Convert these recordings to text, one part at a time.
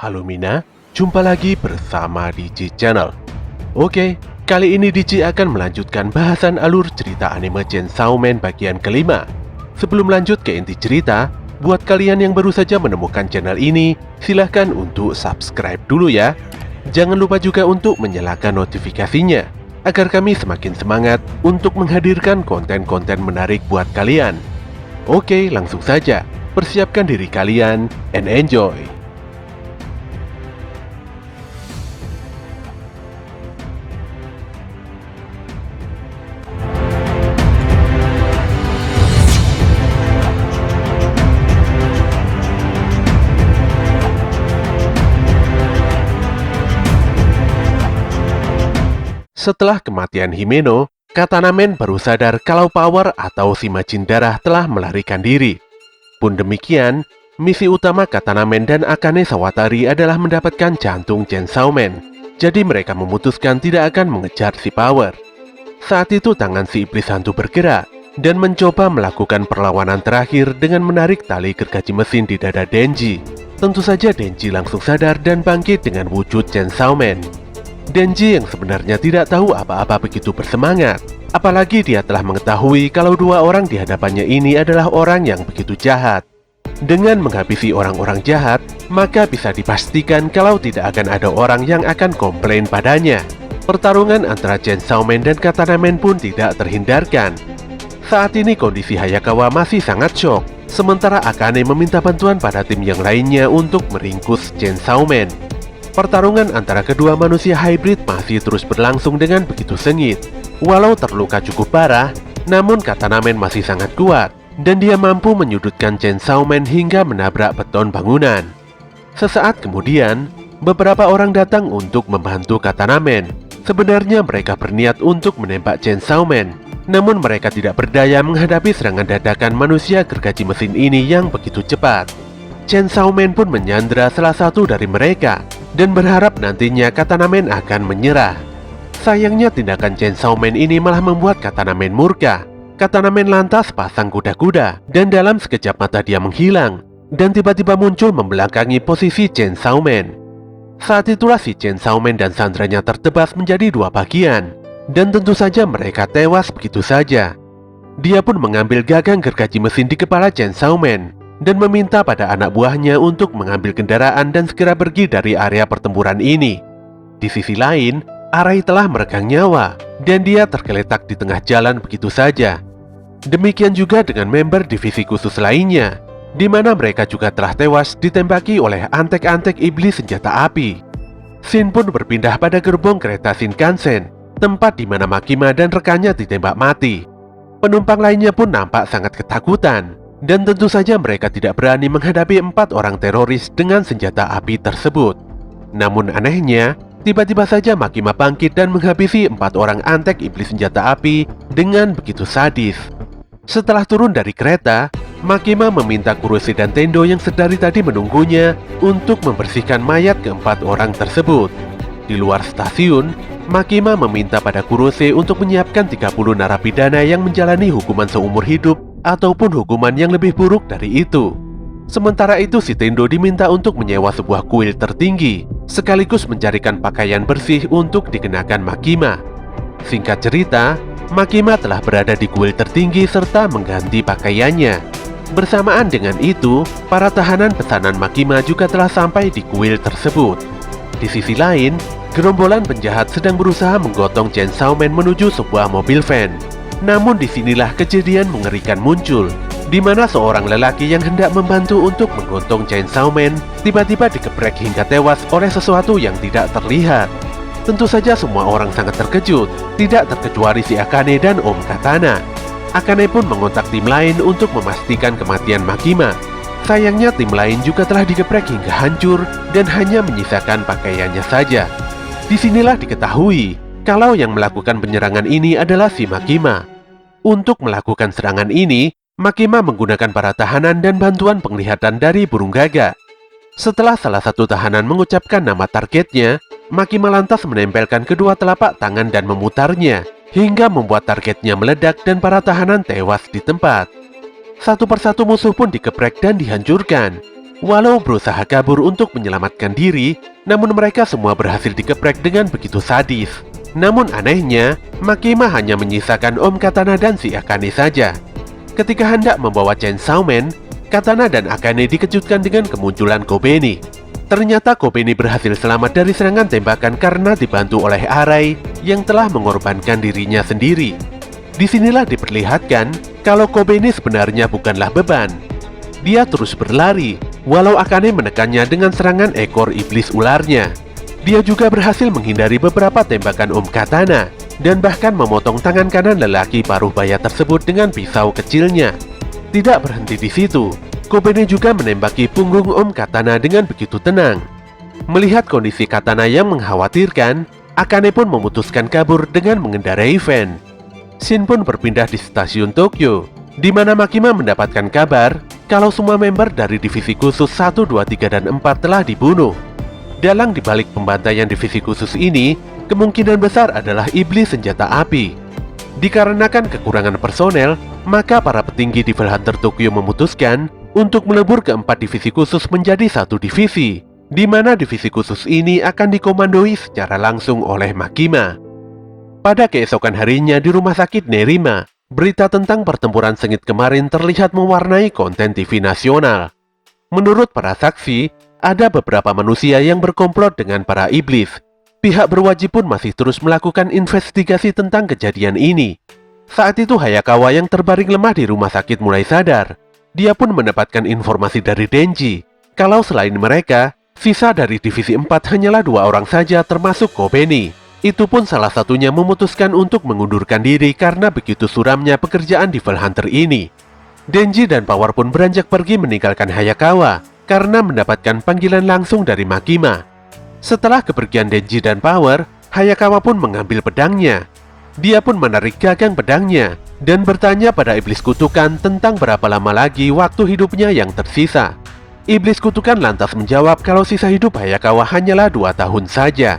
Halo Mina, jumpa lagi bersama DJ Channel. Oke, kali ini DJ akan melanjutkan bahasan alur cerita anime Chainsaw Man bagian kelima. Sebelum lanjut ke inti cerita, buat kalian yang baru saja menemukan channel ini, silahkan untuk subscribe dulu ya. Jangan lupa juga untuk menyalakan notifikasinya, agar kami semakin semangat untuk menghadirkan konten-konten menarik buat kalian. Oke, langsung saja, persiapkan diri kalian and enjoy. Setelah kematian Himeno, Katana Man baru sadar kalau Power atau si Majin Darah telah melarikan diri. Pun demikian, misi utama Katana Man dan Akane Sawatari adalah mendapatkan jantung Chainsaw Man. Jadi mereka memutuskan tidak akan mengejar si Power. Saat itu tangan si iblis hantu bergerak dan mencoba melakukan perlawanan terakhir dengan menarik tali gergaji mesin di dada Denji. Tentu saja Denji langsung sadar dan bangkit dengan wujud Chainsaw Man. Denji yang sebenarnya tidak tahu apa-apa begitu bersemangat. Apalagi dia telah mengetahui kalau dua orang di hadapannya ini adalah orang yang begitu jahat. Dengan menghabisi orang-orang jahat, maka bisa dipastikan kalau tidak akan ada orang yang akan komplain padanya. Pertarungan antara Chainsaw Man dan Katana Man pun tidak terhindarkan. Saat ini kondisi Hayakawa masih sangat shock, sementara Akane meminta bantuan pada tim yang lainnya untuk meringkus Chainsaw Man. Pertarungan antara kedua manusia hybrid masih terus berlangsung dengan begitu sengit. Walau terluka cukup parah, namun Katana Man masih sangat kuat, dan dia mampu menyudutkan Chainsaw Man hingga menabrak beton bangunan. Sesaat kemudian, beberapa orang datang untuk membantu Katana Man. Sebenarnya mereka berniat untuk menembak Chainsaw Man, namun mereka tidak berdaya menghadapi serangan dadakan manusia gergaji mesin ini yang begitu cepat. Chainsaw Man pun menyandra salah satu dari mereka dan berharap nantinya Katana Man akan menyerah. Sayangnya tindakan Chainsaw Man ini malah membuat Katana Man murka. Katana Man lantas pasang kuda-kuda dan dalam sekejap mata dia menghilang dan tiba-tiba muncul membelakangi posisi Chainsaw Man. Saat itulah si Chainsaw Man dan sandranya tertebas menjadi dua bagian dan tentu saja mereka tewas begitu saja. Dia pun mengambil gagang gergaji mesin di kepala Chainsaw Man dan meminta pada anak buahnya untuk mengambil kendaraan dan segera pergi dari area pertempuran ini. Di sisi lain, Arai telah meregang nyawa dan dia tergeletak di tengah jalan begitu saja. Demikian juga dengan member divisi khusus lainnya, di mana mereka juga telah tewas ditembaki oleh antek-antek iblis senjata api. Shin pun berpindah pada gerbong kereta Shinkansen, tempat di mana Makima dan rekannya ditembak mati. Penumpang lainnya pun nampak sangat ketakutan. Dan tentu saja mereka tidak berani menghadapi 4 orang teroris dengan senjata api tersebut. Namun anehnya, tiba-tiba saja Makima bangkit dan menghabisi 4 orang antek iblis senjata api dengan begitu sadis. Setelah turun dari kereta, Makima meminta Kurose dan Tendo yang sedari tadi menunggunya untuk membersihkan mayat keempat orang tersebut. Di luar stasiun, Makima meminta pada Kurose untuk menyiapkan 30 narapidana yang menjalani hukuman seumur hidup ataupun hukuman yang lebih buruk dari itu. Sementara itu si Tendo diminta untuk menyewa sebuah kuil tertinggi, sekaligus mencarikan pakaian bersih untuk dikenakan Makima. Singkat cerita, Makima telah berada di kuil tertinggi serta mengganti pakaiannya. Bersamaan dengan itu, para tahanan pesanan Makima juga telah sampai di kuil tersebut. Di sisi lain, gerombolan penjahat sedang berusaha menggotong Chainsaw Man menuju sebuah mobil van. Namun disinilah kejadian mengerikan muncul, di mana seorang lelaki yang hendak membantu untuk menggotong Chainsaw Man tiba-tiba dikeprek hingga tewas oleh sesuatu yang tidak terlihat. Tentu saja semua orang sangat terkejut, tidak terkecuali si Akane dan Om Katana. Akane pun mengontak tim lain untuk memastikan kematian Makima. Sayangnya tim lain juga telah digeprek hingga hancur dan hanya menyisakan pakaiannya saja. Disinilah diketahui kalau yang melakukan penyerangan ini adalah si Makima. Untuk melakukan serangan ini, Makima menggunakan para tahanan dan bantuan penglihatan dari burung gagak. Setelah salah satu tahanan mengucapkan nama targetnya, Makima lantas menempelkan kedua telapak tangan dan memutarnya, hingga membuat targetnya meledak dan para tahanan tewas di tempat. Satu persatu musuh pun dikeprek dan dihancurkan. Walau berusaha kabur untuk menyelamatkan diri, namun mereka semua berhasil dikeprek dengan begitu sadis. Namun anehnya, Makima hanya menyisakan Om Katana dan si Akane saja. Ketika hendak membawa Chainsaw Man, Katana dan Akane dikejutkan dengan kemunculan Kobeni. Ternyata Kobeni berhasil selamat dari serangan tembakan karena dibantu oleh Arai yang telah mengorbankan dirinya sendiri. Disinilah diperlihatkan kalau Kobeni sebenarnya bukanlah beban. Dia terus berlari, walau Akane menekannya dengan serangan ekor iblis ularnya. Dia juga berhasil menghindari beberapa tembakan Om Katana, dan bahkan memotong tangan kanan lelaki paruh baya tersebut dengan pisau kecilnya. Tidak berhenti di situ, Kobeni juga menembaki punggung Om Katana dengan begitu tenang. Melihat kondisi Katana yang mengkhawatirkan, Akane pun memutuskan kabur dengan mengendarai van. Shin pun berpindah di stasiun Tokyo, di mana Makima mendapatkan kabar kalau semua member dari divisi khusus 1, 2, 3, dan 4 telah dibunuh. Dalang dibalik pembantaian divisi khusus ini, kemungkinan besar adalah iblis senjata api. Dikarenakan kekurangan personel, maka para petinggi Devil Hunter Tokyo memutuskan untuk melebur keempat divisi khusus menjadi satu divisi, di mana divisi khusus ini akan dikomandoi secara langsung oleh Makima. Pada keesokan harinya di rumah sakit Nerima, berita tentang pertempuran sengit kemarin terlihat mewarnai konten TV nasional. Menurut para saksi, ada beberapa manusia yang berkomplot dengan para iblis. Pihak berwajib pun masih terus melakukan investigasi tentang kejadian ini. Saat itu Hayakawa yang terbaring lemah di rumah sakit mulai sadar. Dia pun mendapatkan informasi dari Denji, kalau selain mereka, sisa dari divisi 4 hanyalah 2 orang saja termasuk Kobeni. Itu pun salah satunya memutuskan untuk mengundurkan diri karena begitu suramnya pekerjaan Devil Hunter ini. Denji dan Power pun beranjak pergi meninggalkan Hayakawa karena mendapatkan panggilan langsung dari Makima. Setelah kepergian Denji dan Power, Hayakawa pun mengambil pedangnya. Dia pun menarik gagang pedangnya dan bertanya pada iblis kutukan tentang berapa lama lagi waktu hidupnya yang tersisa. Iblis kutukan lantas menjawab kalau sisa hidup Hayakawa hanyalah 2 tahun saja.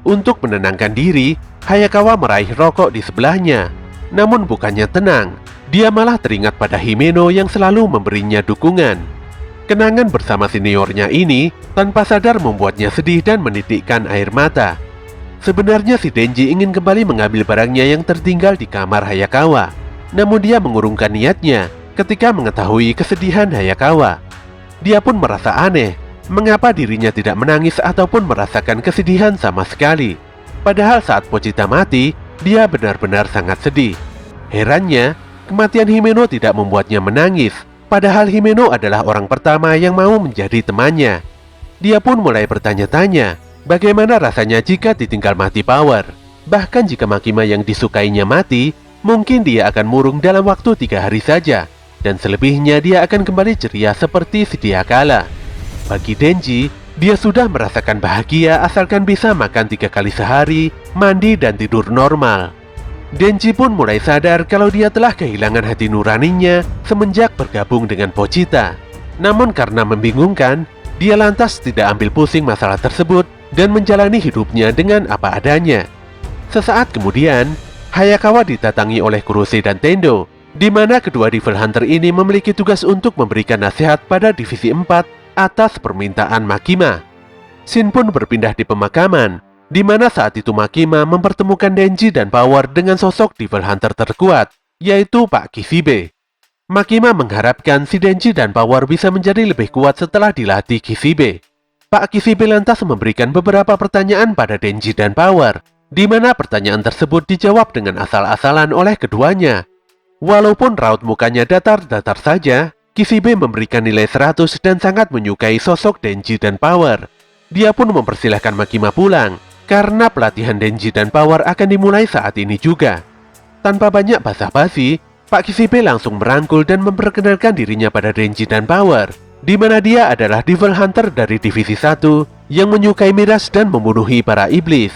Untuk menenangkan diri, Hayakawa meraih rokok di sebelahnya. Namun bukannya tenang, dia malah teringat pada Himeno yang selalu memberinya dukungan. Kenangan bersama seniornya ini tanpa sadar membuatnya sedih dan menitikkan air mata. Sebenarnya si Denji ingin kembali mengambil barangnya yang tertinggal di kamar Hayakawa. Namun dia mengurungkan niatnya ketika mengetahui kesedihan Hayakawa. Dia pun merasa aneh, mengapa dirinya tidak menangis ataupun merasakan kesedihan sama sekali. Padahal saat Pochita mati, dia benar-benar sangat sedih. Herannya, kematian Himeno tidak membuatnya menangis. Padahal Himeno adalah orang pertama yang mau menjadi temannya. Dia pun mulai bertanya-tanya, bagaimana rasanya jika ditinggal mati Power. Bahkan jika Makima yang disukainya mati, mungkin dia akan murung dalam waktu 3 hari saja. Dan selebihnya dia akan kembali ceria seperti sedia kala. Bagi Denji, dia sudah merasakan bahagia asalkan bisa makan 3 kali sehari, mandi dan tidur normal. Denji pun mulai sadar kalau dia telah kehilangan hati nuraninya semenjak bergabung dengan Pochita. Namun karena membingungkan, dia lantas tidak ambil pusing masalah tersebut dan menjalani hidupnya dengan apa adanya. Sesaat kemudian, Hayakawa didatangi oleh Kurose dan Tendo, di mana kedua Devil Hunter ini memiliki tugas untuk memberikan nasihat pada divisi 4 atas permintaan Makima. Shin pun berpindah di pemakaman, di mana saat itu Makima mempertemukan Denji dan Power dengan sosok Devil Hunter terkuat, yaitu Pak Kishibe. Makima mengharapkan si Denji dan Power bisa menjadi lebih kuat setelah dilatih Kishibe. Pak Kishibe lantas memberikan beberapa pertanyaan pada Denji dan Power, di mana pertanyaan tersebut dijawab dengan asal-asalan oleh keduanya. Walaupun raut mukanya datar-datar saja, Kishibe memberikan nilai 100 dan sangat menyukai sosok Denji dan Power. Dia pun mempersilahkan Makima pulang, karena pelatihan Denji dan Power akan dimulai saat ini juga. Tanpa banyak basa-basi, Pak Kishibe langsung merangkul dan memperkenalkan dirinya pada Denji dan Power, di mana dia adalah Devil Hunter dari Divisi 1 yang menyukai miras dan membunuhi para iblis.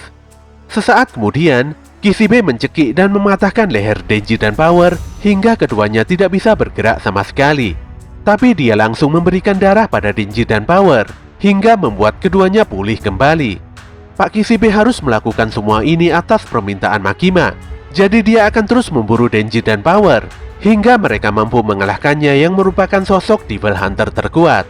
Sesaat kemudian, Kishibe mencekik dan mematahkan leher Denji dan Power hingga keduanya tidak bisa bergerak sama sekali. Tapi dia langsung memberikan darah pada Denji dan Power hingga membuat keduanya pulih kembali. Pak Kishibe harus melakukan semua ini atas permintaan Makima. Jadi dia akan terus memburu Denji dan Power hingga mereka mampu mengalahkannya yang merupakan sosok Devil Hunter terkuat.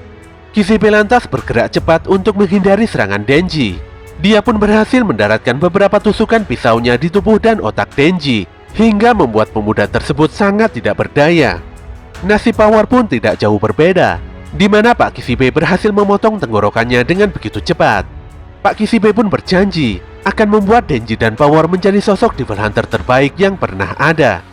Kishibe lantas bergerak cepat untuk menghindari serangan Denji. Dia pun berhasil mendaratkan beberapa tusukan pisaunya di tubuh dan otak Denji, hingga membuat pemuda tersebut sangat tidak berdaya. Nasib Power pun tidak jauh berbeda, di mana Pak Kishibe berhasil memotong tenggorokannya dengan begitu cepat. Pak Kishibe pun berjanji akan membuat Denji dan Power menjadi sosok Devil Hunter terbaik yang pernah ada.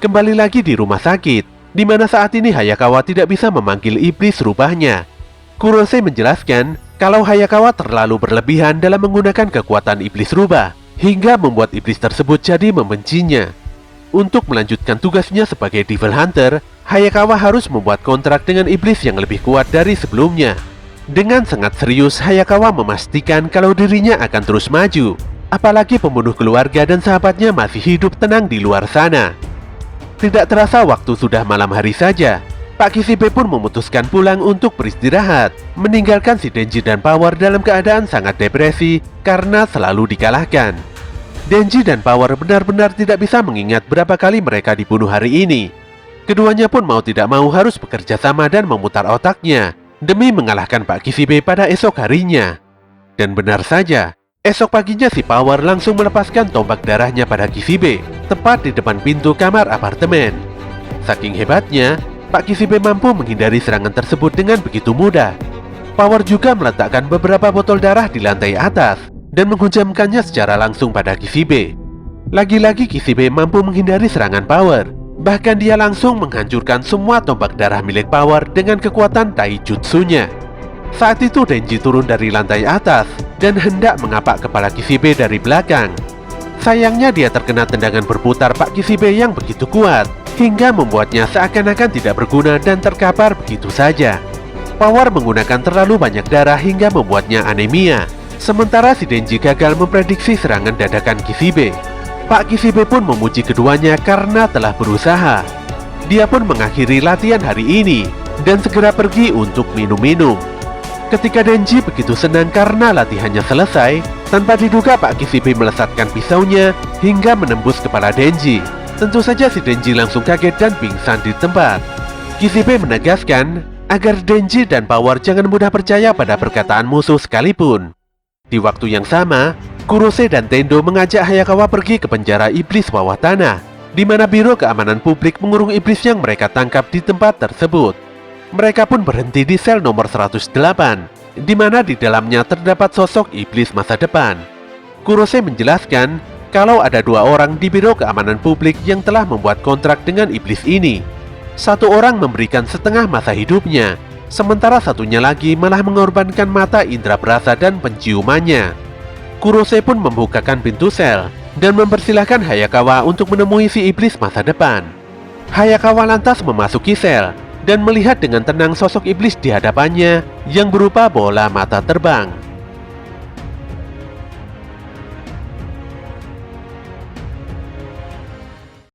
Kembali lagi di rumah sakit, di mana saat ini Hayakawa tidak bisa memanggil iblis rubahnya. Kurose menjelaskan kalau Hayakawa terlalu berlebihan dalam menggunakan kekuatan iblis rubah, hingga membuat iblis tersebut jadi membencinya. Untuk melanjutkan tugasnya sebagai Devil Hunter, Hayakawa harus membuat kontrak dengan iblis yang lebih kuat dari sebelumnya. Dengan sangat serius, Hayakawa memastikan kalau dirinya akan terus maju, apalagi pembunuh keluarga dan sahabatnya masih hidup tenang di luar sana. Tidak terasa waktu sudah malam hari saja. Pak Kishibe pun memutuskan pulang untuk beristirahat, meninggalkan si Denji dan Power dalam keadaan sangat depresi karena selalu dikalahkan. Denji dan Power benar-benar tidak bisa mengingat berapa kali mereka dibunuh hari ini. Keduanya pun mau tidak mau harus bekerja sama dan memutar otaknya demi mengalahkan Pak Kishibe pada esok harinya. Dan benar saja, esok paginya si Power langsung melepaskan tombak darahnya pada Kishibe, tepat di depan pintu kamar apartemen. Saking hebatnya, Pak Kishibe mampu menghindari serangan tersebut dengan begitu mudah. Power juga meletakkan beberapa botol darah di lantai atas dan menghujamkannya secara langsung pada Kishibe. Lagi-lagi Kishibe mampu menghindari serangan Power. Bahkan dia langsung menghancurkan semua tombak darah milik Power dengan kekuatan taijutsunya. Saat itu Denji turun dari lantai atas dan hendak mengapak kepala Kishibe dari belakang. Sayangnya dia terkena tendangan berputar Pak Kishibe yang begitu kuat, hingga membuatnya seakan-akan tidak berguna dan terkapar begitu saja. Power menggunakan terlalu banyak darah hingga membuatnya anemia, sementara si Denji gagal memprediksi serangan dadakan Kishibe. Pak Kishibe pun memuji keduanya karena telah berusaha. Dia pun mengakhiri latihan hari ini dan segera pergi untuk minum-minum. Ketika Denji begitu senang karena latihannya selesai, tanpa diduga Pak Kishibe melesatkan pisaunya hingga menembus kepala Denji. Tentu saja si Denji langsung kaget dan pingsan di tempat. Kishibe menegaskan agar Denji dan Power jangan mudah percaya pada perkataan musuh sekalipun. Di waktu yang sama, Kurose dan Tendo mengajak Hayakawa pergi ke penjara iblis bawah tanah, di mana Biro Keamanan Publik mengurung iblis yang mereka tangkap di tempat tersebut. Mereka pun berhenti di sel nomor 108, di mana di dalamnya terdapat sosok iblis masa depan. Kurose menjelaskan kalau ada dua orang di Biro Keamanan Publik yang telah membuat kontrak dengan iblis ini. Satu orang memberikan setengah masa hidupnya, sementara satunya lagi malah mengorbankan mata indera perasa dan penciumannya. Kurose pun membukakan pintu sel dan mempersilahkan Hayakawa untuk menemui si iblis masa depan. Hayakawa lantas memasuki sel dan melihat dengan tenang sosok iblis di hadapannya yang berupa bola mata terbang.